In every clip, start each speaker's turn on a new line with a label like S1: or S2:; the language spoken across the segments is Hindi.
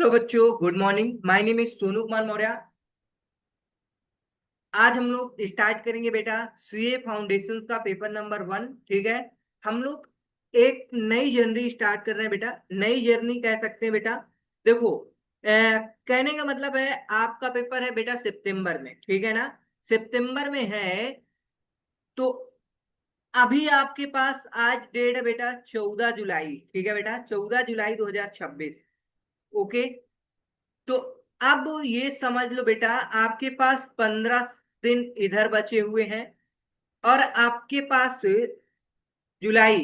S1: हेलो बच्चों, good morning. My name is Sonu Kumar Maurya. आज हम लोग स्टार्ट करेंगे बेटा सीए फाउंडेशन का पेपर नंबर 1। ठीक है। हम लोग एक नई जर्नी स्टार्ट कर रहे हैं बेटा। नई जर्नी कह सकते हैं बेटा। देखो, कहने का मतलब है आपका पेपर है बेटा सितंबर में, ठीक है ना। सितंबर में है तो अभी आपके पास आज डेट है बेटा 14 जुलाई। ठीक है बेटा, 14 जुलाई 2026। ओके। तो अब ये समझ लो बेटा, आपके पास 15 दिन इधर बचे हुए हैं और आपके पास जुलाई,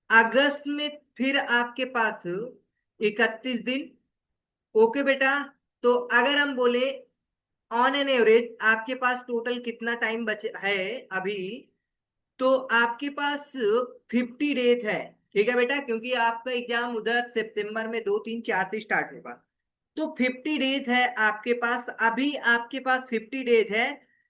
S1: अगस्त में फिर आपके पास 31 दिन। ओके बेटा। तो अगर हम बोले ऑन एन एवरेज आपके पास टोटल कितना टाइम बचे है अभी, तो आपके पास 50 डेज है। ठीक है बेटा, क्योंकि आपका एग्जाम उधर सितंबर में 2 3 4 से स्टार्ट होगा। तो 50 डेज है आपके पास अभी, आपके पास 50 डेज है।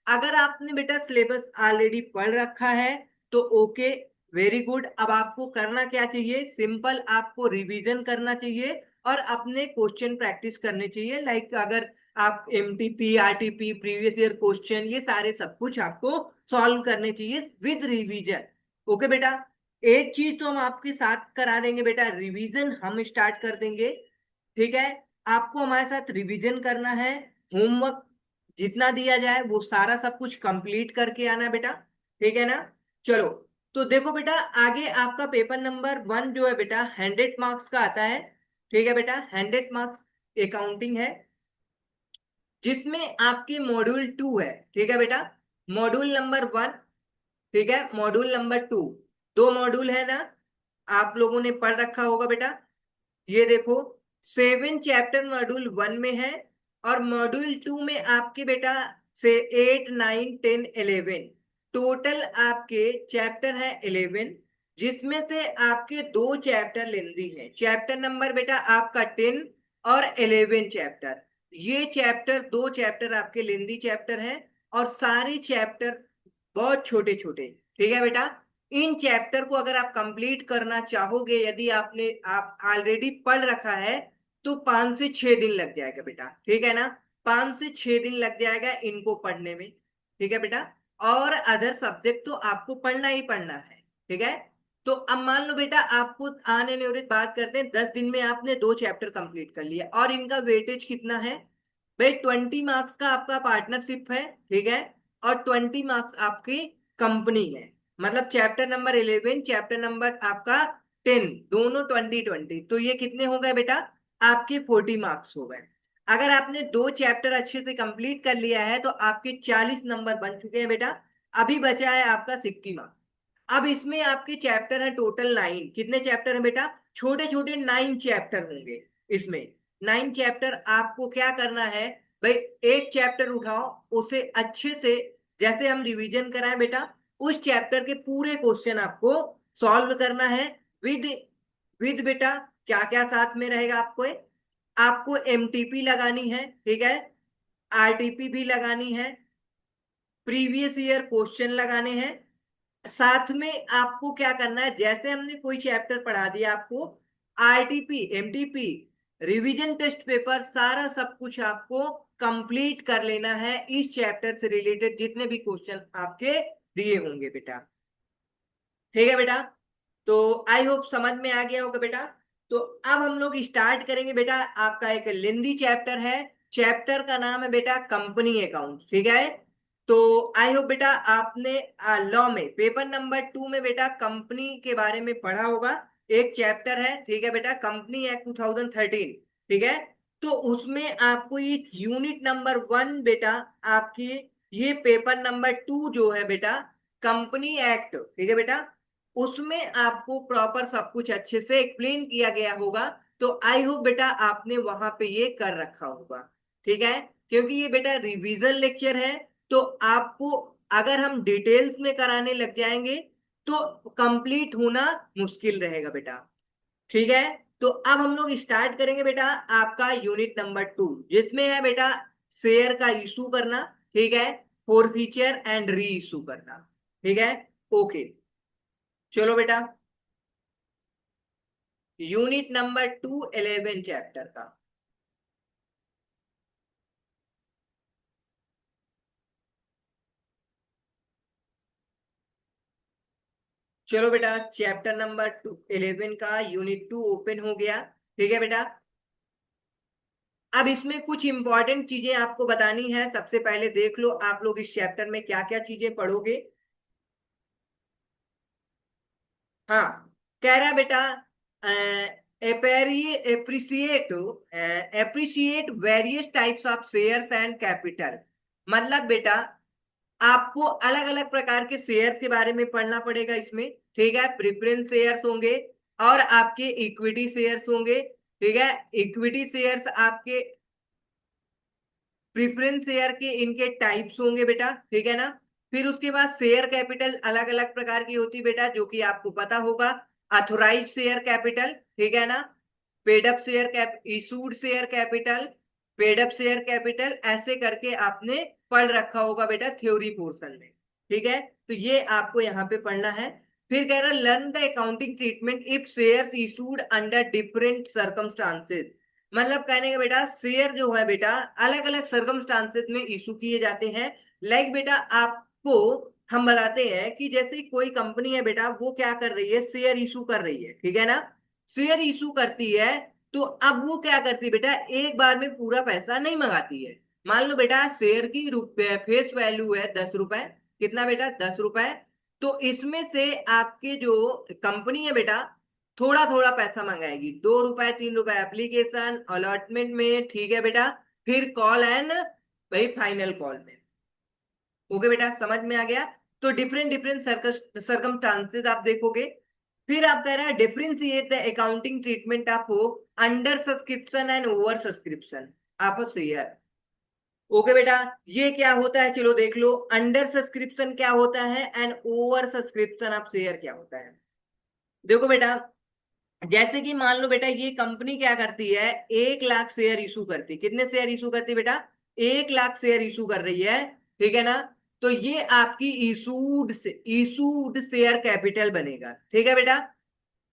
S1: अगर आपने बेटा सिलेबस ऑलरेडी पढ़ रखा है तो ओके, वेरी गुड। अब आपको करना क्या चाहिए, सिंपल आपको रिवीजन करना चाहिए और अपने क्वेश्चन प्रैक्टिस करने चाहिए। लाइक अगर आप MTP RTP previous year question ये सारे सब कुछ आपको सॉल्व करने चाहिए विद रिवीजन। ओके बेटा। एक चीज तो हम आपके साथ करा देंगे बेटा, रिवीजन हम स्टार्ट कर देंगे। ठीक है। आपको हमारे साथ रिवीजन करना है। होमवर्क जितना दिया जाए वो सारा सब कुछ कंप्लीट करके आना बेटा। ठीक है ना। चलो, तो देखो बेटा, आगे आपका पेपर नंबर 1 जो है बेटा 100 मार्क्स का आता है। ठीक है बेटा, 100 मार्क्स अकाउंटिंग है, जिसमें आपके मॉड्यूल 2 है। ठीक है बेटा, मॉड्यूल नंबर 1, ठीक है, मॉड्यूल नंबर 2। दो मॉड्यूल है ना, आप लोगों ने पढ़ रखा होगा बेटा। ये देखो, 7 चैप्टर मॉड्यूल 1 में है और मॉड्यूल 2 में आपके बेटा से 8 9 10 11 टोटल आपके चैप्टर है 11, जिसमें से आपके दो चैप्टर लेंदी है। चैप्टर नंबर बेटा आपका 10 और 11 चैप्टर। ये चैप्टर, दो चैप्टर आपके लेंदी चैप्टर है और सारे चैप्टर बहुत छोटे छोटे। ठीक है बेटा। इन चैप्टर को अगर आप कंप्लीट करना चाहोगे, यदि आपने आप ऑलरेडी पढ़ रखा है, तो 5 से 6 दिन लग जाएगा बेटा। ठीक है ना। 5 से 6 दिन लग जाएगा इनको पढ़ने में। ठीक है बेटा। और अदर सब्जेक्ट तो आपको पढ़ना ही पढ़ना है। ठीक है। तो अब मान लो बेटा, आपको आने एवरेज बात करते हैं, 10 दिन में आपने दो चैप्टर कंप्लीट कर लिया और इनका वेटेज कितना है भाई, 20 मार्क्स का आपका पार्टनरशिप है। ठीक है। और 20 मार्क्स आपकी कंपनी है। मतलब चैप्टर नंबर 11 चैप्टर नंबर आपका 10 दोनों 20 20, तो ये कितने हो गए बेटा, आपके 40 मार्क्स हो गए। अगर आपने दो चैप्टर अच्छे से कंप्लीट कर लिया है तो आपके 40 नंबर बन चुके हैं बेटा। अभी बचा है आपका 60 मार्क्स। अब इसमें आपके चैप्टर है टोटल 9। कितने चैप्टर है बेटा, छोटे छोटे 9 चैप्टर होंगे इसमें। 9 चैप्टर आपको क्या करना है भाई, एक चैप्टर उठाओ, उसे अच्छे से जैसे हम रिवीजन कराएं बेटा, उस चैप्टर के पूरे क्वेश्चन आपको सॉल्व करना है विद विद बेटा क्या क्या साथ में रहेगा आपको, आपको एमटीपी लगानी है। ठीक है। आरटीपी भी लगानी है, प्रीवियस ईयर क्वेश्चन लगाने हैं। साथ में आपको क्या करना है, जैसे हमने कोई चैप्टर पढ़ा दिया आपको, RTP MTP revision test paper सारा सब कुछ आपको कंप्लीट कर लेना है इस चैप्टर से रिलेटेड जितने भी क्वेश्चन आपके दिए होंगे बेटा। ठीक है बेटा। तो आई होप समझ में आ गया होगा बेटा। तो अब हम लोग स्टार्ट करेंगे बेटा, आपका एक लेंदी चैप्टर है। चैप्टर का नाम है बेटा कंपनी अकाउंट। ठीक है। तो आई होप बेटा आपने लॉ में पेपर नंबर 2 में बेटा कंपनी के बारे में पढ़ा होगा। एक चैप्टर है, ठीक है बेटा, कंपनी एक्ट 2013। ठीक है। तो उसमें आपको ये यूनिट नंबर 1 बेटा, आपकी ये पेपर नंबर 2 जो है बेटा कंपनी एक्ट, ठीक है बेटा, उसमें आपको प्रॉपर सब कुछ अच्छे से एक्सप्लेन किया गया होगा। तो आई होप बेटा आपने वहां पे ये कर रखा होगा। ठीक है। क्योंकि ये बेटा रिवीजन लेक्चर है, तो आपको अगर हम डिटेल्स में कराने लग जाएंगे तो कंप्लीट होना मुश्किल रहेगा बेटा। ठीक है। तो अब हम लोग स्टार्ट करेंगे बेटा आपका यूनिट नंबर 2, जिसमें है बेटा शेयर का इशू करना। ठीक है। फॉरफीचर एंड री इशू करना। ठीक है। ओके। चलो बेटा, यूनिट नंबर 2 11 चैप्टर का। चलो बेटा, चैप्टर नंबर 11 का यूनिट 2 ओपन हो गया। ठीक है बेटा। अब इसमें कुछ इंपॉर्टेंट चीजें आपको बतानी है। सबसे पहले देख लो आप लोग इस चैप्टर में क्या क्या चीजें पढ़ोगे। हाँ, कह रहा है बेटा, appreciate appreciate various types of shares and capital. मतलब बेटा, आपको अलग अलग प्रकार के शेयर्स के बारे में पढ़ना पड़ेगा इसमें। ठीक है, प्रेफरेंस शेयर्स होंगे और आपके इक्विटी शेयर्स होंगे। ठीक है, इक्विटी शेयर्स आपके, प्रेफरेंस शेयर के इनके टाइप्स होंगे बेटा। ठीक है ना। फिर उसके बाद शेयर कैपिटल अलग अलग प्रकार की होती है बेटा, जो कि आपको पता होगा। अथोराइज शेयर कैपिटल, ठीक है ना। Paid up share cap issued share capital, paid up share capital, ऐसे करके आपने पढ़ रखा होगा बेटा थ्योरी पोर्शन में। ठीक है, तो ये आपको यहाँ पे पढ़ना है। फिर कह रहा है learn the accounting treatment if shares issued under different circumstances. मतलब कहने का बेटा, शेयर जो है बेटा अलग अलग सर्कमस्टांसेस में इशू किए जाते हैं। लाइक बेटा, आपको हम बताते हैं कि जैसे कोई कंपनी है बेटा, वो क्या कर रही है, शेयर इशू कर रही है। ठीक है ना। शेयर इशू करती है, तो अब वो क्या करती है बेटा, एक बार में पूरा पैसा नहीं मंगाती है। मान लो बेटा, शेयर की रुपए फेस वैल्यू है 10 रुपए। कितना बेटा, 10 रुपए। तो इसमें से आपके जो कंपनी है बेटा, थोड़ा थोड़ा पैसा मंगाएगी, 2 रुपए 3 रुपए एप्लीकेशन अलॉटमेंट में। ठीक है बेटा। फिर कॉल एंड भाई फाइनल कॉल में। ओके बेटा, समझ में आ गया। तो डिफरेंट डिफरेंट सर्कमस्टांसेस आप देखोगे। फिर आप कह रहे हैं differentiate the accounting treatment of under subscription and over subscription of share. Okay बेटा, ये क्या होता है चलो देख लो। अंडर सब्सक्रिप्शन क्या होता है and over subscription of share क्या होता है। देखो बेटा, जैसे कि मान लो बेटा, ये कंपनी क्या करती है, 1 लाख शेयर इशू करती। कितने शेयर इशू करती बेटा, 1 लाख शेयर इशू कर रही है। ठीक है ना। तो ये आपकी इशूड शेयर कैपिटल बनेगा। ठीक है बेटा।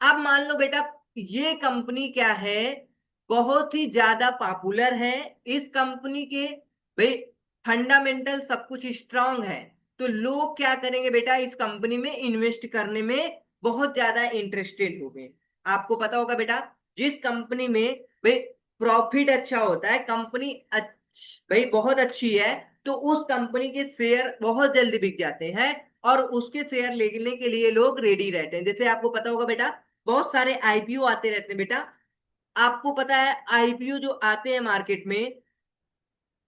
S1: अब मान लो बेटा, ये कंपनी क्या है, बहुत ही ज्यादा पॉपुलर है। इस कंपनी के भाई फंडामेंटल सब कुछ स्ट्रांग है। तो लोग क्या करेंगे बेटा, इस कंपनी में इन्वेस्ट करने में बहुत ज्यादा इंटरेस्टेड हो गए। आपको पता होगा बेटा, जिस कंपनी में भाई प्रॉफिट अच्छा होता है, कंपनी भाई बहुत अच्छी है, तो उस कंपनी के शेयर बहुत जल्दी बिक जाते हैं और उसके शेयर लेने के लिए लोग रेडी रहते हैं। जैसे आपको पता होगा बेटा, बहुत सारे आईपीओ आते रहते हैं बेटा। आपको पता है आईपीओ जो आते हैं मार्केट में,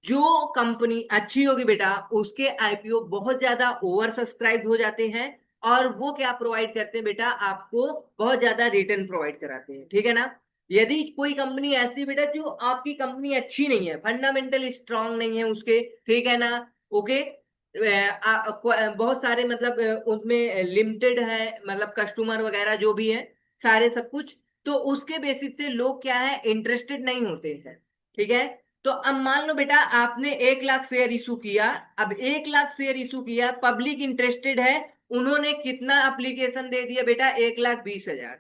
S1: जो कंपनी अच्छी होगी बेटा, उसके आईपीओ बहुत ज्यादा ओवर सब्सक्राइब हो जाते हैं। और वो क्या प्रोवाइड करते हैं बेटा, आपको बहुत ज्यादा रिटर्न प्रोवाइड कराते हैं। ठीक है ना। यदि कोई कंपनी ऐसी बेटा, जो आपकी कंपनी अच्छी नहीं है, फंडामेंटल स्ट्रांग नहीं है उसके, ठीक है ना। ओके, बहुत सारे मतलब उसमें लिमिटेड है, मतलब कस्टमर वगैरह जो भी है, सारे सब कुछ, तो उसके बेसिस से लोग क्या है, इंटरेस्टेड नहीं होते हैं। ठीक है। तो अब मान लो बेटा, आपने 1 लाख शेयर इशू किया। अब 1 लाख शेयर इशू किया, पब्लिक इंटरेस्टेड है, उन्होंने कितना एप्लीकेशन दे दिया बेटा, 1,20,000।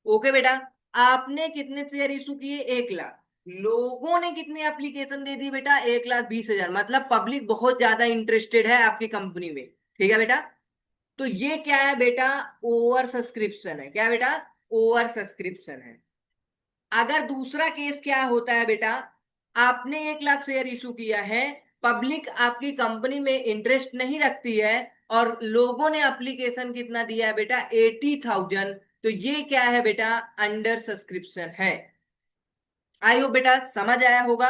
S1: ओके बेटा, आपने कितने शेयर इशू किए, 1 लाख। लोगों ने कितनी एप्लीकेशन दे दी बेटा, 1,20,000। मतलब पब्लिक बहुत ज्यादा इंटरेस्टेड है आपकी कंपनी में। ठीक है बेटा। तो ये क्या है बेटा, ओवर सब्सक्रिप्शन है। क्या बेटा, ओवर सब्सक्रिप्शन है। अगर दूसरा केस क्या होता है बेटा, आपने 1 लाख शेयर इशू किया है, पब्लिक आपकी कंपनी में इंटरेस्ट नहीं रखती है, और लोगों ने एप्लीकेशन कितना दिया है बेटा, 80,000। तो ये क्या है बेटा, अंडर सब्सक्रिप्शन है। आई होप बेटा समझ आया होगा।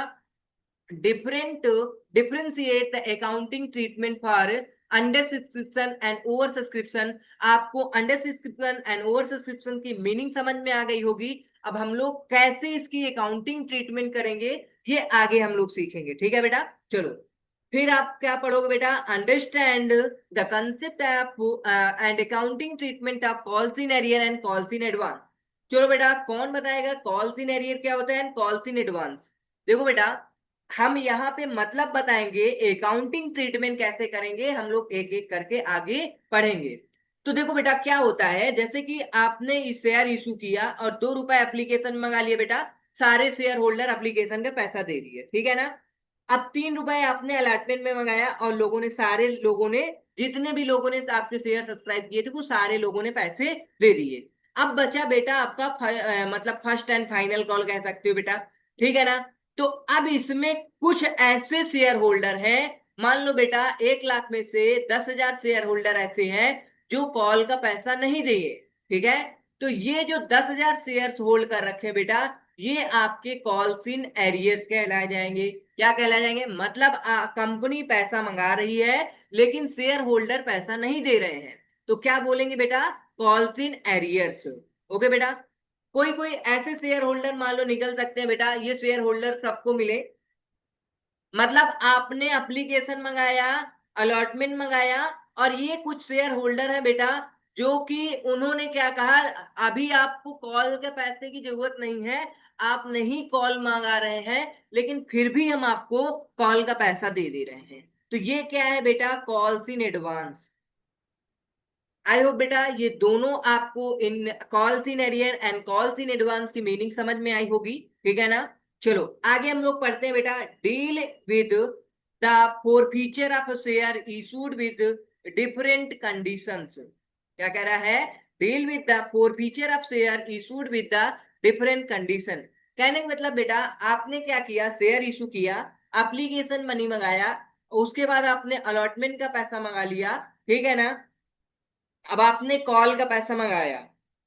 S1: Different differentiate the accounting treatment for under subscription and over subscription. आपको under subscription and over subscription की मीनिंग समझ में आ गई होगी। अब हम लोग कैसे इसकी अकाउंटिंग ट्रीटमेंट करेंगे, ये आगे हम लोग सीखेंगे। ठीक है बेटा। चलो, फिर आप क्या पढ़ोगे बेटा, understand the concept of and accounting treatment of calls in arrear and calls in advance. चलो बेटा, कौन बताएगा कॉल्स इन एरियर क्या होता है एंड कॉल्स इन एडवांस। देखो बेटा, हम यहाँ पे मतलब बताएंगे, अकाउंटिंग ट्रीटमेंट कैसे करेंगे हम लोग एक एक करके आगे पढ़ेंगे। तो देखो बेटा, क्या होता है, जैसे कि आपने इस शेयर इशू किया और 2 रुपए एप्लीकेशन मंगा लिया बेटा, सारे शेयर होल्डर एप्लीकेशन का पैसा दे दिए। ठीक है ना। अब 3 रुपए आपने अलॉटमेंट में मंगाया और लोगों ने, सारे लोगों ने जितने भी लोगों ने आपके शेयर सब्सक्राइब किए थे वो सारे लोगों ने पैसे दे दिए। अब बचा बेटा आपका मतलब फर्स्ट एंड फाइनल कॉल कह सकते हो बेटा, ठीक है ना। तो अब इसमें कुछ ऐसे शेयर होल्डर हैं, मान लो बेटा 1 लाख में से 10,000 शेयर होल्डर ऐसे हैं जो कॉल का पैसा नहीं दिए, ठीक है। तो ये जो 10,000 शेयर होल्ड कर रखे हैं बेटा, ये आपके कॉल्स इन एरियर्स कहलाए जाएंगे। क्या कहलाए जाएंगे, मतलब कंपनी पैसा मंगा रही है लेकिन शेयर होल्डर पैसा नहीं दे रहे हैं, तो क्या बोलेंगे बेटा, कॉल्स इन एरियर्स। ओके बेटा। कोई कोई ऐसे शेयर होल्डर मान लो निकल सकते हैं बेटा, ये शेयर होल्डर सबको मिले, मतलब आपने एप्लीकेशन मंगाया, अलॉटमेंट मंगाया, और ये कुछ शेयर होल्डर है बेटा जो कि उन्होंने क्या कहा, अभी आपको कॉल के पैसे की जरूरत नहीं है, आप नहीं कॉल मांगा रहे हैं, लेकिन फिर भी हम आपको कॉल का पैसा दे दे रहे हैं। तो ये क्या है बेटा, calls in advance. I hope बेटा ये दोनों आपको इन calls in arrear and calls in advance की मीनिंग समझ में आई होगी, ठीक है ना। चलो आगे हम लोग पढ़ते हैं बेटा, deal with the forfeiture of share issued with different conditions. क्या कह रहा है, deal with the forfeiture of share issued with the different condition. कहने का मतलब बेटा, आपने क्या किया, शेयर इशू किया, एप्लीकेशन मनी मंगाया, उसके बाद आपने अलॉटमेंट का पैसा मंगा लिया, ठीक है ना। अब आपने कॉल का पैसा मंगाया,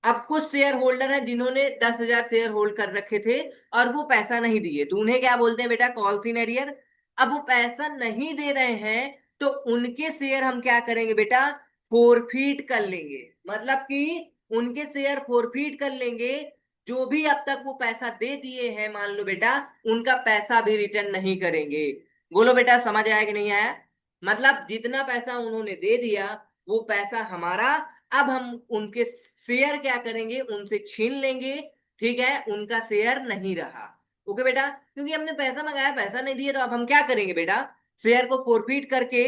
S1: अब कुछ शेयर होल्डर हैं जिन्होंने 10,000 शेयर होल्ड कर रखे थे और वो पैसा नहीं दिए, तो उन्हें क्या बोलते हैं बेटा, कॉल इन एरियर। अब वो पैसा नहीं दे रहे हैं तो उनके शेयर हम क्या करेंगे बेटा, फोरफीट कर लेंगे, मतलब कि उनके शेयर फोरफीट कर लेंगे। जो भी अब तक वो पैसा दे दिए हैं मान लो बेटा, उनका पैसा भी रिटर्न नहीं करेंगे। बोलो बेटा समझ आया कि नहीं आया, मतलब जितना पैसा उन्होंने दे दिया वो पैसा हमारा, अब हम उनके शेयर क्या करेंगे, उनसे छीन लेंगे, ठीक है, उनका शेयर नहीं रहा। ओके बेटा, क्योंकि हमने पैसा मंगाया, पैसा नहीं दिया, तो अब हम क्या करेंगे बेटा, शेयर को फोरफीट करके।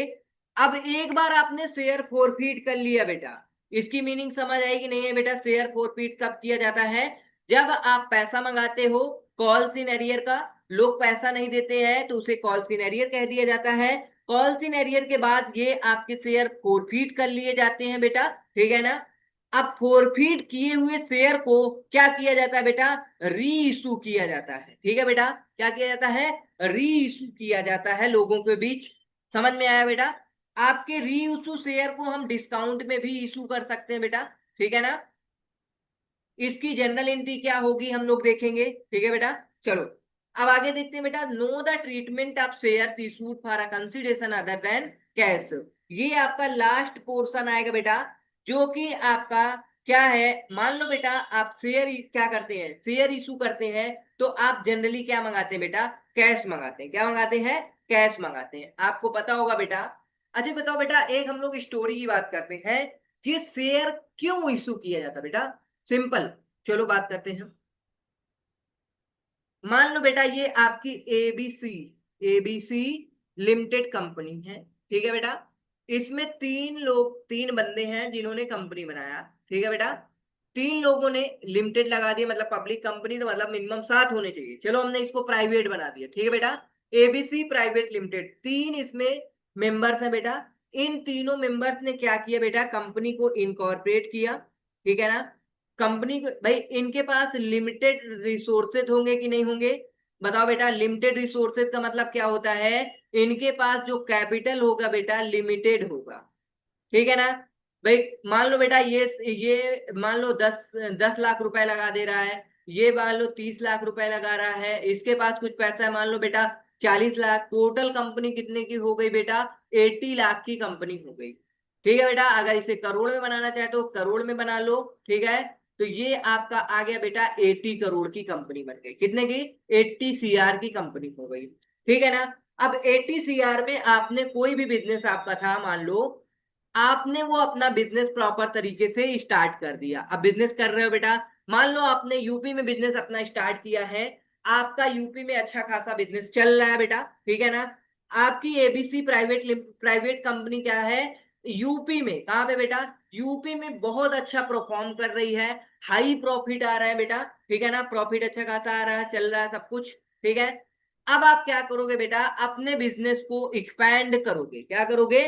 S1: अब एक बार आपने शेयर फोरफीट कर लिया बेटा, इसकी मीनिंग समझ आएगी नहीं है बेटा, शेयर फोरफीट कब किया जाता है, जब आप पैसा मंगाते हो कॉल्स इन एरियर का, लोग पैसा नहीं देते हैं तो उसे कॉल्स इन एरियर कह दिया जाता है। कॉल्स इन एरियर के बाद ये आपके शेयर फोरफीट कर लिए जाते हैं बेटा, ठीक है ना। अब फोरफीट किए हुए शेयर को क्या किया जाता है बेटा, री इशू किया जाता है, ठीक है बेटा, क्या किया जाता है, री इशू किया जाता है लोगों के बीच। समझ में आया बेटा, आपके री इशू शेयर को हम डिस्काउंट में भी इशू कर सकते हैं बेटा, ठीक है ना। इसकी जनरल एंट्री क्या होगी हम लोग देखेंगे, ठीक है बेटा। चलो अब आगे देखते हैं बेटा, know the treatment of share issued for a consideration other than cash. ये आपका लास्ट पोर्शन आएगा बेटा, जो कि आपका क्या है, मान लो बेटा आप शेयर क्या करते हैं, शेयर इशू करते हैं, तो आप जनरली क्या मंगाते हैं बेटा, कैश मंगाते हैं। क्या मंगाते हैं, कैश मंगाते हैं, आपको पता होगा बेटा। अच्छा बताओ बेटा, एक हम लोग स्टोरी की बात करते हैं कि शेयर क्यों इशू किया जाता बेटा, सिंपल। चलो बात करते हैं। मान लो बेटा ये आपकी एबीसी एबीसी लिमिटेड कंपनी है, ठीक है बेटा। इसमें तीन लोग, तीन बंदे हैं जिन्होंने कंपनी बनाया, ठीक है बेटा। तीन लोगों ने लिमिटेड लगा दिया, मतलब पब्लिक कंपनी, तो मतलब मिनिमम 7 होने चाहिए, चलो हमने इसको प्राइवेट बना दिया, ठीक है बेटा। एबीसी प्राइवेट लिमिटेड, तीन इसमें मेंबर्स हैं बेटा। इन तीनों मेंबर्स ने क्या किया बेटा, कंपनी को इनकॉर्पोरेट किया, ठीक है ना। कंपनी भाई इनके पास लिमिटेड रिसोर्सेज होंगे कि नहीं होंगे, बताओ बेटा। लिमिटेड रिसोर्सेज का मतलब क्या होता है, इनके पास जो कैपिटल होगा बेटा लिमिटेड होगा, ठीक है ना। भाई मान लो बेटा ये मान लो 10 10 लाख रुपए लगा दे रहा है, ये मान लो 30 लाख रुपए लगा रहा है, इसके पास कुछ पैसा है मान लो बेटा 40 लाख, टोटल कंपनी कितने की हो गई बेटा, 80 लाख की कंपनी हो गई, ठीक है बेटा। अगर इसे करोड़ में बनाना चाहे तो करोड़ में बना लो, ठीक है। तो ये आपका आ गया बेटा 80 करोड़ की कंपनी बन गई, कितने की, 80 CR की कंपनी हो गई, ठीक है ना। अब 80 CR में आपने कोई भी बिजनेस आपका था मान लो, आपने वो अपना बिजनेस प्रॉपर तरीके से स्टार्ट कर दिया, अब बिजनेस कर रहे हो बेटा, मान लो आपने यूपी में बिजनेस अपना स्टार्ट किया है, आपका यूपी में अच्छा खासा बिजनेस चल रहा है बेटा, ठीक है ना। आपकी एबीसी प्राइवेट प्राइवेट कंपनी क्या है, यूपी में, कहाँ पे बेटा, यूपी में बहुत अच्छा परफॉर्म कर रही है, हाई प्रॉफिट आ रहा है बेटा, ठीक है ना, प्रॉफिट अच्छा खासा आ रहा है, चल रहा है सब कुछ, ठीक है। अब आप क्या करोगे बेटा, अपने बिजनेस को एक्सपैंड करोगे, क्या करोगे,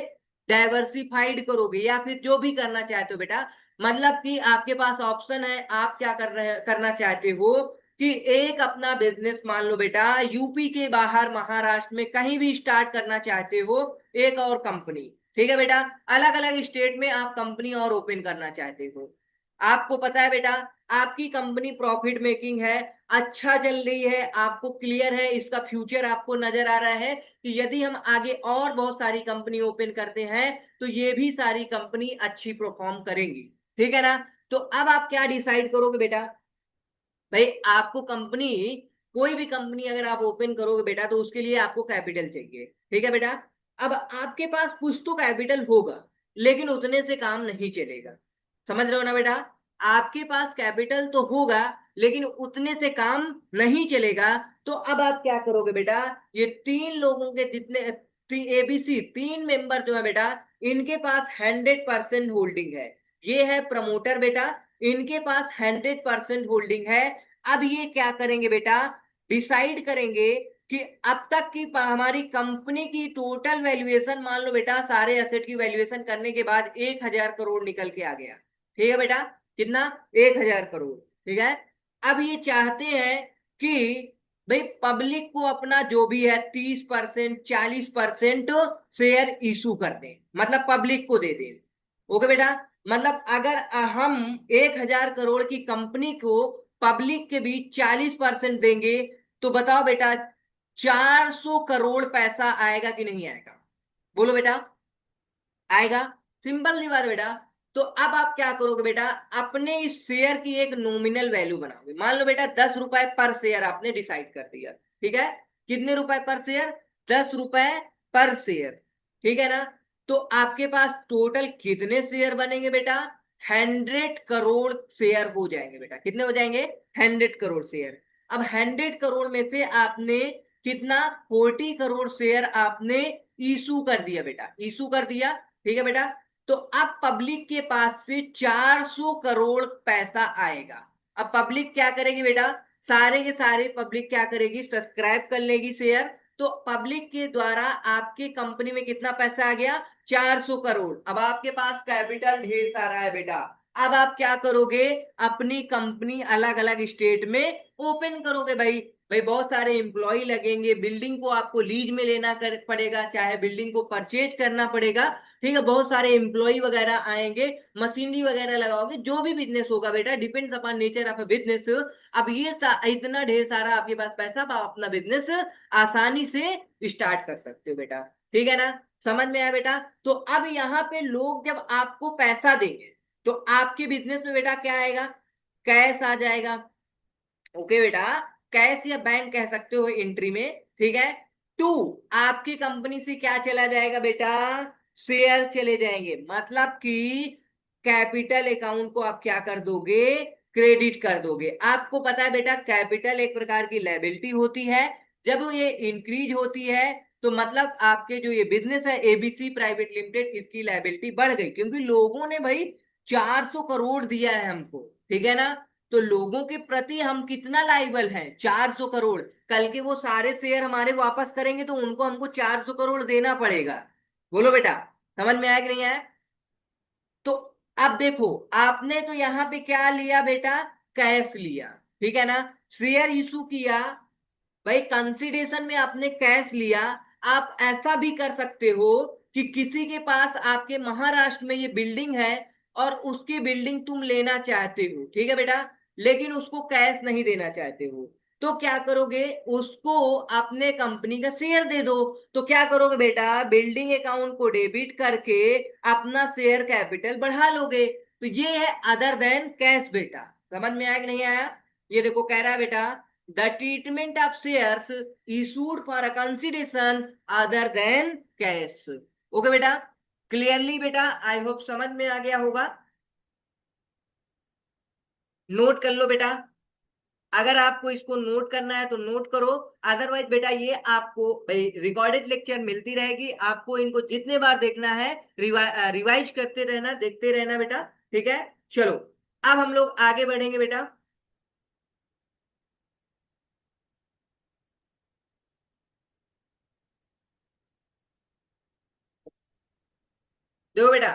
S1: डाइवर्सिफाइड करोगे या फिर जो भी करना चाहते हो बेटा, मतलब कि आपके पास ऑप्शन है, आप क्या करना चाहते हो कि एक अपना बिजनेस मान लो बेटा, यूपी के बाहर महाराष्ट्र में कहीं भी स्टार्ट करना चाहते हो, एक और कंपनी, ठीक है बेटा, अलग अलग स्टेट में आप कंपनी और ओपन करना चाहते हो। आपको पता है बेटा, आपकी कंपनी प्रॉफिट मेकिंग है, अच्छा चल रही है, आपको क्लियर है, इसका फ्यूचर आपको नजर आ रहा है कि यदि हम आगे और बहुत सारी कंपनी ओपन करते हैं तो ये भी सारी कंपनी अच्छी परफॉर्म करेंगी, ठीक है ना। तो अब आप क्या डिसाइड करोगे बेटा, भाई आपको कंपनी, कोई भी कंपनी अगर आप ओपन करोगे बेटा तो उसके लिए आपको कैपिटल चाहिए, ठीक है बेटा। अब आपके पास कुछ तो कैपिटल होगा, लेकिन उतने से काम नहीं चलेगा, समझ रहे हो ना बेटा। आपके पास कैपिटल तो होगा, लेकिन उतने से काम नहीं चलेगा। तो अब आप क्या करोगे बेटा, ये तीन लोगों के जितने एबीसी तीन मेंबर जो है बेटा, इनके पास 100% होल्डिंग है, ये है प्रमोटर बेटा, इनके पास 100% होल्डिंग है। अब ये क्या करेंगे बेटा, डिसाइड करेंगे कि अब तक की हमारी कंपनी की टोटल वैल्यूएशन, मान लो बेटा सारे एसेट की वैल्यूएशन करने के बाद 1,000 करोड़ निकल के आ गया, ठीक है बेटा, कितना, 1,000 करोड़, ठीक है। अब ये चाहते हैं कि भाई पब्लिक को अपना जो भी है 30% 40% शेयर इशू कर दें, मतलब पब्लिक को दे दें, ओके बेटा। मतलब अगर हम 1,000 करोड़ की कंपनी को पब्लिक के बीच 40% देंगे, तो बताओ बेटा 400 करोड़ पैसा आएगा कि नहीं आएगा, बोलो बेटा, आएगा। सिंपल सी बात है बेटा। तो अब आप क्या करोगे बेटा, अपने इस शेयर की एक नॉमिनल वैल्यू बनाओगे, मान लो बेटा 10 रुपए पर शेयर आपने डिसाइड कर दिया, ठीक है, कितने रुपए पर शेयर, 10 रुपए पर शेयर, ठीक है ना। तो आपके पास टोटल कितने शेयर बनेंगे बेटा, 100 करोड़ शेयर हो जाएंगे बेटा, कितने हो जाएंगे, 100 करोड़ शेयर। अब 100 करोड़ में से आपने कितना, 40 करोड़ शेयर आपने इशू कर दिया बेटा, इशू कर दिया, ठीक है बेटा। तो अब पब्लिक के पास से 400 करोड़ पैसा आएगा। अब पब्लिक क्या करेगी बेटा, सारे के सारे पब्लिक क्या करेगी, सब्सक्राइब कर लेगी शेयर। तो पब्लिक के द्वारा आपकी कंपनी में कितना पैसा आ गया, 400 करोड़। अब आपके पास कैपिटल ढेर सारा है बेटा। अब आप क्या करोगे, अपनी कंपनी अलग अलग स्टेट में ओपन करोगे भाई। भाई बहुत सारे एम्प्लॉय लगेंगे, बिल्डिंग को आपको लीज में लेना पड़ेगा, चाहे बिल्डिंग को परचेज करना पड़ेगा, ठीक है, बहुत सारे एम्प्लॉय वगैरह आएंगे, मशीनरी वगैरह लगाओगे, जो भी बिजनेस होगा बेटा, depends upon nature of business. अब ये इतना ढेर सारा आपके पास पैसा, आप अपना बिजनेस आसानी से स्टार्ट कर सकते हो बेटा, ठीक है ना। समझ में आया बेटा। तो अब यहाँ पे लोग जब आपको पैसा देंगे, तो आपके बिजनेस में बेटा क्या आएगा, कैश आ जाएगा, ओके बेटा, कैश या बैंक कह सकते हो एंट्री में, ठीक है। टू, आपकी कंपनी से क्या चला जाएगा बेटा, शेयर चले जाएंगे, मतलब कि कैपिटल अकाउंट को आप क्या कर दोगे, क्रेडिट कर दोगे। आपको पता है बेटा, कैपिटल एक प्रकार की लायबिलिटी होती है, जब ये इंक्रीज होती है तो मतलब आपके जो ये बिजनेस है एबीसी प्राइवेट लिमिटेड, इसकी लायबिलिटी बढ़ गई, क्योंकि लोगों ने भाई 400 करोड़ दिया है हमको, ठीक है ना। तो लोगों के प्रति हम कितना लाइबल हैं, 400 करोड़। कल के वो सारे शेयर हमारे वापस करेंगे तो उनको हमको 400 करोड़ देना पड़ेगा, बोलो बेटा, समझ में आया कि नहीं आया। तो अब देखो, आपने तो यहाँ पे क्या लिया बेटा, कैश लिया, ठीक है ना, शेयर इशू किया, भाई कंसिडरेशन में आपने कैश लिया। आप ऐसा भी कर सकते हो कि किसी के पास आपके महाराष्ट्र में ये बिल्डिंग है और उसकी बिल्डिंग तुम लेना चाहते हो, ठीक है बेटा, लेकिन उसको कैश नहीं देना चाहते हो, तो क्या करोगे, उसको अपने कंपनी का शेयर दे दो। तो क्या करोगे बेटा, बिल्डिंग अकाउंट को डेबिट करके अपना शेयर कैपिटल बढ़ा लोगे। तो ये है अदर देन कैश बेटा, समझ में आया कि नहीं आया। ये देखो कह रहा है बेटा, the treatment of shares issued for a consideration other than cash, okay बेटा, क्लियरली बेटा, आई होप समझ में आ गया होगा। नोट कर लो बेटा, अगर आपको इसको नोट करना है तो नोट करो, अदरवाइज बेटा ये आपको रिकॉर्डेड लेक्चर मिलती रहेगी, आपको इनको जितने बार देखना है रिवाइज करते रहना, देखते रहना बेटा, ठीक है। चलो अब हम लोग आगे बढ़ेंगे बेटा। देखो बेटा,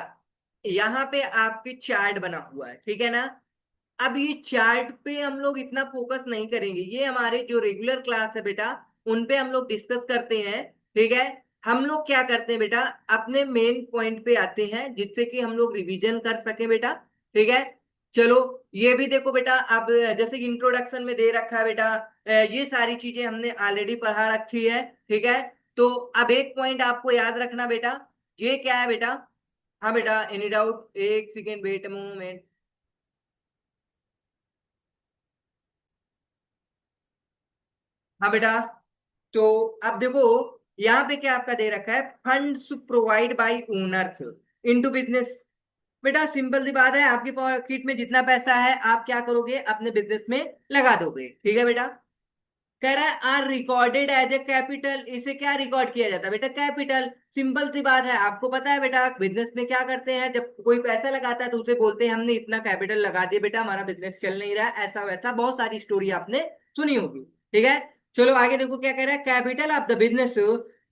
S1: यहाँ पे आपके चार्ट बना हुआ है, ठीक है ना। अब ये चार्ट पे हम लोग इतना फोकस नहीं करेंगे, ये हमारे जो रेगुलर क्लास है बेटा, उन पे हम लोग डिस्कस करते हैं, ठीक है। हम लोग क्या करते हैं बेटा, अपने मेन पॉइंट पे आते हैं जिससे कि हम लोग रिवीजन कर सके बेटा, ठीक है। चलो, ये भी देखो बेटा, अब जैसे इंट्रोडक्शन में दे रखा है बेटा, ये सारी चीजें हमने ऑलरेडी पढ़ा रखी है, ठीक है। तो अब एक पॉइंट आपको याद रखना बेटा, ये क्या है बेटा। हाँ बेटा, एनी डाउट, एक सेकेंड वेट मोमेंट। हाँ बेटा, तो अब देखो, यहाँ पे क्या आपका दे रखा है, funds provide by owners into business. बेटा सिंपल सी बात है, आपकी पॉकेट में जितना पैसा है आप क्या करोगे, अपने बिजनेस में लगा दोगे, ठीक है बेटा। कह रहा है are recorded as a capital, इसे क्या रिकॉर्ड किया जाता है बेटा, कैपिटल। सिंपल सी बात है, आपको पता है बेटा बिजनेस में क्या करते हैं, जब कोई पैसा लगाता है तो उसे बोलते हैं हमने इतना कैपिटल लगा दिया बेटा, हमारा बिजनेस चल नहीं रहा है, ऐसा वैसा बहुत सारी स्टोरी आपने सुनी होगी, ठीक है। चलो आगे देखो क्या कह रहा है, capital of the business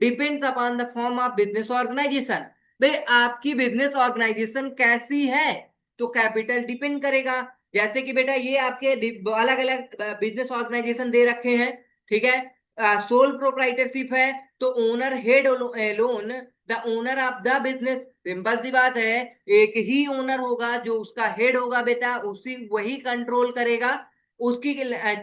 S1: depends upon the form of business organization. भाई आपकी बिजनेस ऑर्गेनाइजेशन कैसी है, तो कैपिटल डिपेंड करेगा। जैसे कि बेटा ये आपके अलग अलग बिजनेस ऑर्गेनाइजेशन दे रखे हैं, ठीक है। सोल प्रोप्राइटरशिप है, तो owner head loan the owner of the business. Simple सी बात है, एक ही ओनर होगा जो उसका हेड होगा बेटा, उसी वही कंट्रोल करेगा। उसकी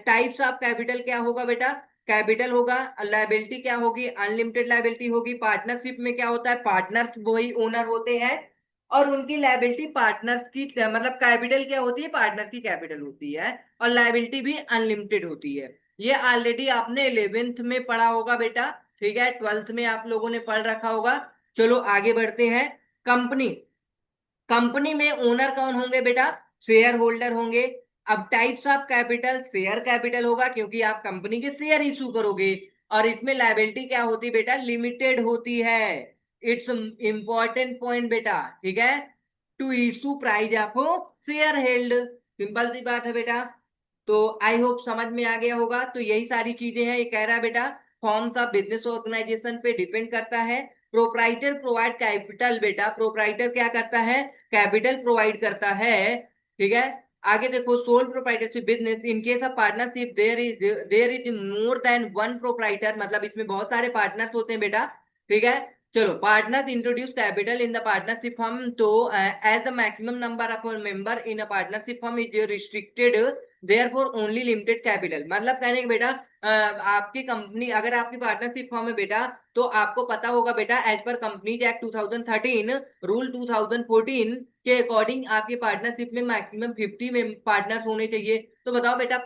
S1: टाइप्स ऑफ कैपिटल क्या होगा बेटा, कैपिटल होगा, लाइबिलिटी क्या होगी, अनलिमिटेड लाइबिलिटी होगी। पार्टनरशिप में क्या होता है, पार्टनर्स वही ओनर होते हैं, और उनकी लाइबिलिटी पार्टनर्स की, मतलब कैपिटल क्या होती है, पार्टनर की कैपिटल होती है, और लाइबिलिटी भी अनलिमिटेड होती है। ये ऑलरेडी आपने 11th में पढ़ा होगा बेटा, ठीक है, 12th में आप लोगों ने पढ़ रखा होगा। चलो आगे बढ़ते हैं। कंपनी, कंपनी में ओनर कौन होंगे बेटा, शेयर होल्डर होंगे। अब types of capital, share capital होगा क्योंकि आप कंपनी के शेयर इशू करोगे, और इसमें लाइबिलिटी क्या होती है बेटा, लिमिटेड होती है। इट्स इंपॉर्टेंट पॉइंट बेटा, ठीक है। To issue price of share held, simple सी बात है बेटा। तो आई होप समझ में आ गया होगा। तो यही सारी चीजें हैं, ये कह रहा है बेटा फॉर्म्स ऑफ बिजनेस ऑर्गेनाइजेशन पे डिपेंड करता है। प्रोप्राइटर प्रोवाइड कैपिटल, बेटा प्रोप्राइटर क्या करता है, कैपिटल प्रोवाइड करता है, ठीक है। आगे देखो, sole proprietorship business in case of partnership there is more than one proprietor, मतलब इसमें बहुत सारे पार्टनर्स होते हैं बेटा, ठीक है। चलो, partners introduce capital in the partnership firm, तो as the maximum number of member in a partnership firm is restricted, there for only limited capital. मतलब कहने के बेटा, आपकी कंपनी, अगर आपकी पार्टनरशिप फॉर्म है बेटा, तो आपको पता होगा बेटा, as per companies act 2013, rule 2014 के अकॉर्डिंग आपकी पार्टनरशिप में मैक्सिमम 50 में पार्टनर होने चाहिए। तो बताओ बेटा,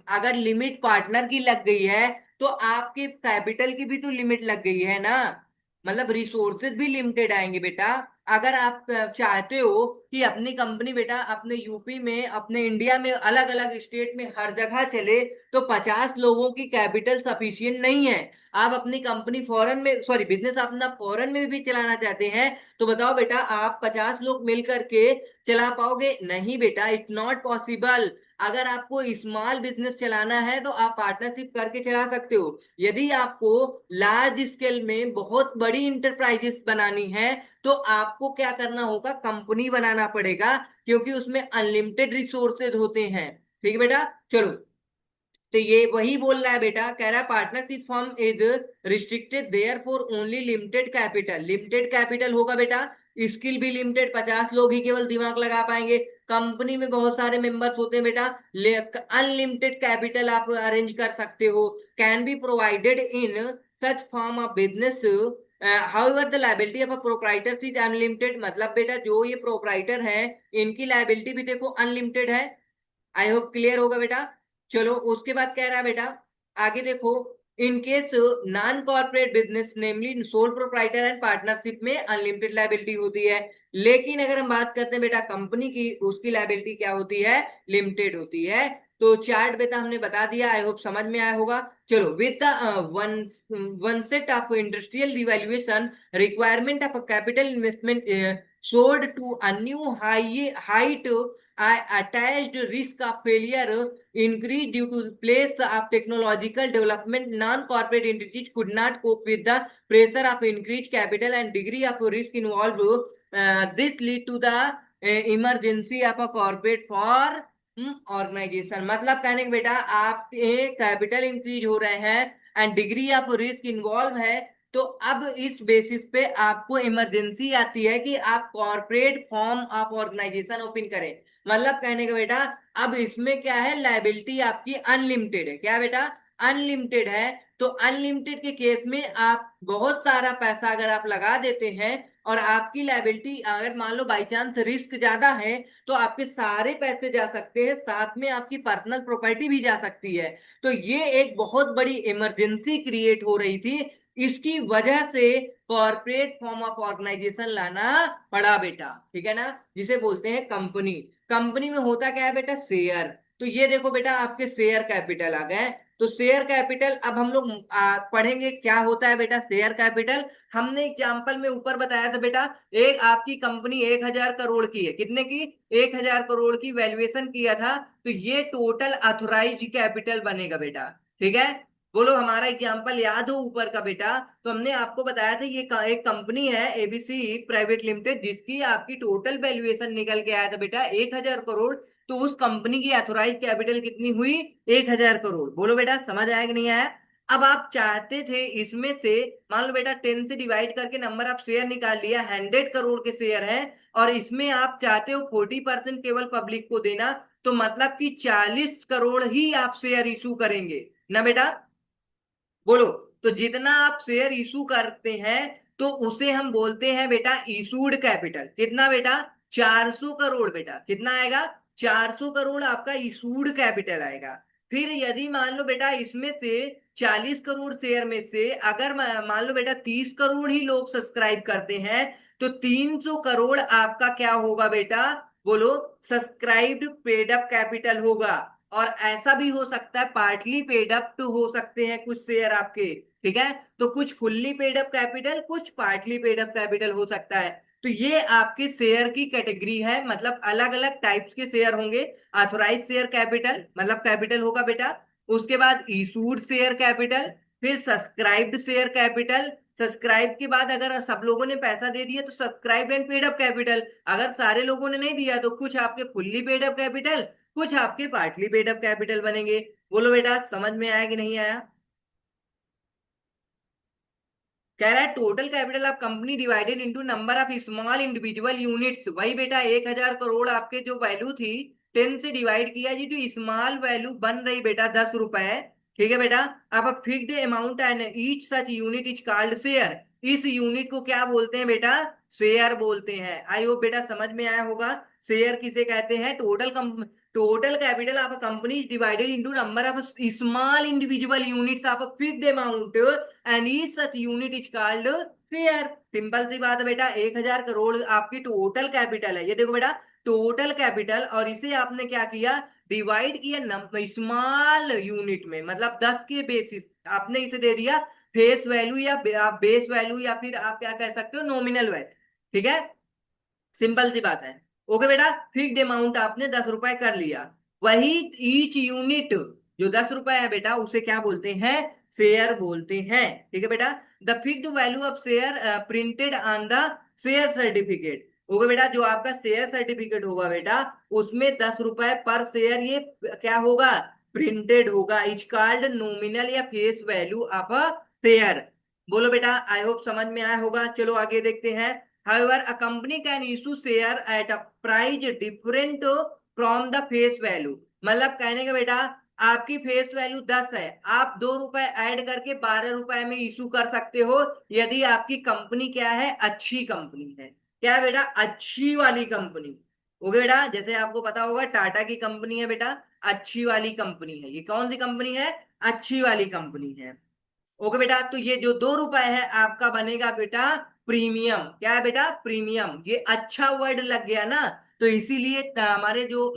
S1: अगर लिमिट पार्टनर की लग गई है, तो आपके कैपिटल की भी तो लिमिट लग गई है ना, मतलब रिसोर्सेज भी लिमिटेड आएंगे बेटा। अगर आप चाहते हो कि अपनी कंपनी बेटा अपने यूपी में, अपने इंडिया में, अलग अलग स्टेट में हर जगह चले, तो 50 लोगों की कैपिटल सफिशियंट नहीं है। आप अपनी कंपनी फॉरेन में, सॉरी बिजनेस अपना फॉरेन में भी चलाना चाहते हैं, तो बताओ बेटा आप 50 लोग मिल करके चला पाओगे, नहीं बेटा, इट्स नॉट पॉसिबल। अगर आपको स्मॉल बिजनेस चलाना है तो आप पार्टनरशिप करके चला सकते हो। यदि आपको लार्ज स्केल में बहुत बड़ी इंटरप्राइजेस बनानी है, तो आपको क्या करना होगा, कंपनी बनाना पड़ेगा, क्योंकि उसमें अनलिमिटेड रिसोर्सेज होते हैं, ठीक है बेटा। चलो, तो ये वही बोल रहा है बेटा, कह रहा है partnership firm is restricted there for only limited capital. Limited capital होगा बेटा, स्किल भी लिमिटेड, 50 लोग ही केवल दिमाग लगा पाएंगे। कंपनी में बहुत सारे मेंबर्स होते हैं बेटा, अनलिमिटेड कैपिटल आप अरेंज कर सकते हो, can be provided in such form of business. However the liability of a proprietor is unlimited, मतलब बेटा जो ये प्रोप्राइटर है, इनकी लाइबिलिटी भी देखो अनलिमिटेड है। आई होप क्लियर होगा बेटा। चलो उसके बाद कह रहा है बेटा, आगे देखो, in case non corporate business namely sole proprietor and partnership में अनलिमिटेड लाइबिलिटी होती है। लेकिन अगर हम बात करते हैं बेटा कंपनी की, उसकी लाइबिलिटी क्या होती है, लिमिटेड होती है। तो चार्ट बेटा हमने बता दिया, आई होप समझ में आया होगा। चलो, with the one one set of industrial revaluation requirement of capital investment soared to a new height. I attached risk of failure increased due to the place of technological development. Non-corporate entities could not cope with the pressure of increased capital and degree of risk involved. This lead to the emergency of a corporate for organization. मतलब कहने के बेटा आप कैपिटल इंक्रीज हो रहे हैं and degree of risk involve है, तो अब इस बेसिस पे आपको इमरजेंसी आती है कि आप corporate form of organization open करें। मतलब कहने का बेटा अब इसमें क्या है, लायबिलिटी आपकी अनलिमिटेड है। क्या बेटा, अनलिमिटेड है। तो अनलिमिटेड के केस में आप बहुत सारा पैसा अगर आप लगा देते हैं और आपकी लायबिलिटी अगर मान लो बाई चांस रिस्क ज्यादा है, तो आपके सारे पैसे जा सकते हैं, साथ में आपकी पर्सनल प्रॉपर्टी भी जा सकती है। तो ये एक बहुत बड़ी इमरजेंसी क्रिएट हो रही थी, इसकी वजह से कॉर्पोरेट फॉर्म ऑफ ऑर्गेनाइजेशन लाना पड़ा बेटा। ठीक है ना, जिसे बोलते हैं कंपनी। कंपनी में होता क्या है बेटा, शेयर। तो ये देखो बेटा आपके शेयर कैपिटल आ गए। तो शेयर कैपिटल अब हम लोग पढ़ेंगे क्या होता है बेटा शेयर कैपिटल। हमने एग्जाम्पल में ऊपर बताया था बेटा, एक आपकी कंपनी 1,000 करोड़ की है। कितने की, 1,000 करोड़ की वैल्यूएशन किया था। तो ये टोटल ऑथोराइज कैपिटल बनेगा बेटा। ठीक है, बोलो हमारा एग्जाम्पल याद हो ऊपर का बेटा। तो हमने आपको बताया था ये एक कंपनी है एबीसी प्राइवेट लिमिटेड, जिसकी आपकी टोटल वैल्यूएशन निकल के आया था बेटा 1,000 करोड़। तो उस कंपनी की ऑथोराइज कैपिटल कितनी हुई, 1,000 करोड़। बोलो बेटा समझ आया कि नहीं आया। अब आप चाहते थे इसमें से, मान लो बेटा 10 से डिवाइड करके नंबर ऑफ शेयर निकाल लिया, 100 करोड़ के शेयर है, और इसमें आप चाहते हो 40% केवल पब्लिक को देना। तो मतलब कि 40 करोड़ ही आप शेयर इशू करेंगे ना बेटा। बोलो, तो जितना आप शेयर इशू करते हैं तो उसे हम बोलते हैं बेटा इशूड कैपिटल। कितना बेटा, 400 करोड़ बेटा। कितना आएगा, 400 करोड़ आपका इशूड कैपिटल आएगा। फिर यदि मान लो बेटा इसमें से 40 करोड़ शेयर में से अगर मान लो बेटा 30 करोड़ ही लोग सब्सक्राइब करते हैं, तो 300 करोड़ आपका क्या होगा बेटा, बोलो, सब्सक्राइब्ड पेड अप कैपिटल होगा। और ऐसा भी हो सकता है पार्टली पेड अप तो हो सकते हैं कुछ शेयर आपके। ठीक है, तो कुछ फुल्ली पेड अप कैपिटल, कुछ पार्टली पेड अप कैपिटल हो सकता है। तो ये आपके शेयर की कैटेगरी है, मतलब अलग अलग टाइप्स के शेयर होंगे। ऑथोराइज शेयर कैपिटल मतलब कैपिटल होगा बेटा, उसके बाद इशूड शेयर कैपिटल, फिर सब्सक्राइब्ड शेयर कैपिटल। सब्सक्राइब के बाद अगर सब लोगों ने पैसा दे दिया तो subscribe and paid up capital. अगर सारे लोगों ने नहीं दिया तो कुछ आपके फुल्ली पेड अप कैपिटल, कुछ आपके पार्टली पेड अप कैपिटल बनेंगे। बोलो बेटा समझ में आया कि नहीं आया। कह रहा है total capital of company divided into number of small individual units. वही बेटा 1,000 करोड़ आपके जो वैल्यू थी 10 से डिवाइड किया जी, तो स्मॉल वैल्यू बन रही बेटा 10 रुपए। ठीक है बेटा, अब fixed amount and each such unit is called share. इस यूनिट को क्या बोलते हैं बेटा, शेयर बोलते हैं। आई होप बेटा समझ में आया होगा। शेयर किसे कहते हैं, total capital of a company is divided into number of small individual units of a fixed amount and each such unit is called share. Simple सी बात है बेटा, 1,000 करोड़ आपकी टोटल कैपिटल है। ये देखो बेटा टोटल कैपिटल, और इसे आपने क्या किया, डिवाइड किया स्मॉल यूनिट में, मतलब 10 के बेसिस आपने इसे दे दिया फेस वैल्यू या बेस वैल्यू, या फिर आप क्या कह सकते हो नॉमिनल वैल्यू। ठीक है, सिंपल सी बात है। ओके बेटा, फिक्स्ड अमाउंट आपने 10 रुपए कर लिया। वही ईच यूनिट जो 10 रुपए है बेटा उसे क्या बोलते हैं, शेयर बोलते हैं। ठीक है बेटा, the fixed value of share printed on the share certificate. Okay बेटा, जो आपका शेयर सर्टिफिकेट होगा बेटा उसमें 10 रुपए पर शेयर ये क्या होगा, प्रिंटेड होगा। इज कॉल्ड नॉमिनल या face value of a share. बोलो बेटा, आई होप समझ में आया होगा। चलो आगे देखते हैं। However, a company can issue share at a price different from the face value। मतलब कहने का बेटा आपकी फेस वैल्यू 10 है, आप 2 रुपए ऐड करके 12 रुपए में इशू कर सकते हो, यदि आपकी कंपनी क्या है, अच्छी कंपनी है। क्या है बेटा, अच्छी वाली कंपनी। ओके बेटा, जैसे आपको पता होगा टाटा की कंपनी है बेटा, अच्छी वाली कंपनी है। ये कौन सी कंपनी है, अच्छी वाली कंपनी है। ओके बेटा, तो ये जो 2 रुपए है आपका बनेगा बेटा प्रीमियम। क्या है बेटा, प्रीमियम। ये अच्छा वर्ड लग गया ना, तो इसीलिए हमारे जो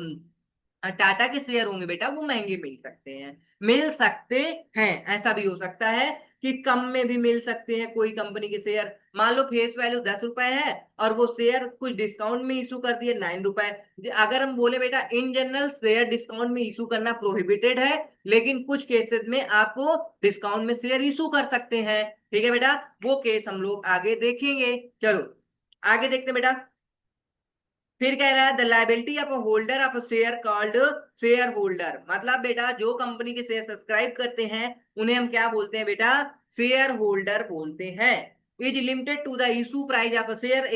S1: टाटा के शेयर होंगे बेटा वो महंगे मिल सकते हैं। मिल सकते हैं, ऐसा भी हो सकता है कि कम में भी मिल सकते हैं कोई कंपनी के शेयर। मान लो फेस वैल्यू 10 रुपए है और वो शेयर कुछ डिस्काउंट में इशू कर दिए 9 रुपए। अगर हम बोले बेटा इन जनरल शेयर डिस्काउंट में इशू करना प्रोहिबिटेड है, लेकिन कुछ केसेस में आप डिस्काउंट में शेयर इशू कर सकते हैं। ठीक है बेटा, वो केस हम लोग आगे देखेंगे। चलो आगे देखते हैं बेटा। फिर कह रहा है the liability of a holder of a share called share holder, मतलब बेटा जो कंपनी के शेयर सब्सक्राइब करते हैं उन्हें हम क्या बोलते हैं बेटा, शेयर होल्डर बोलते हैं। Is limited to the issue price of a share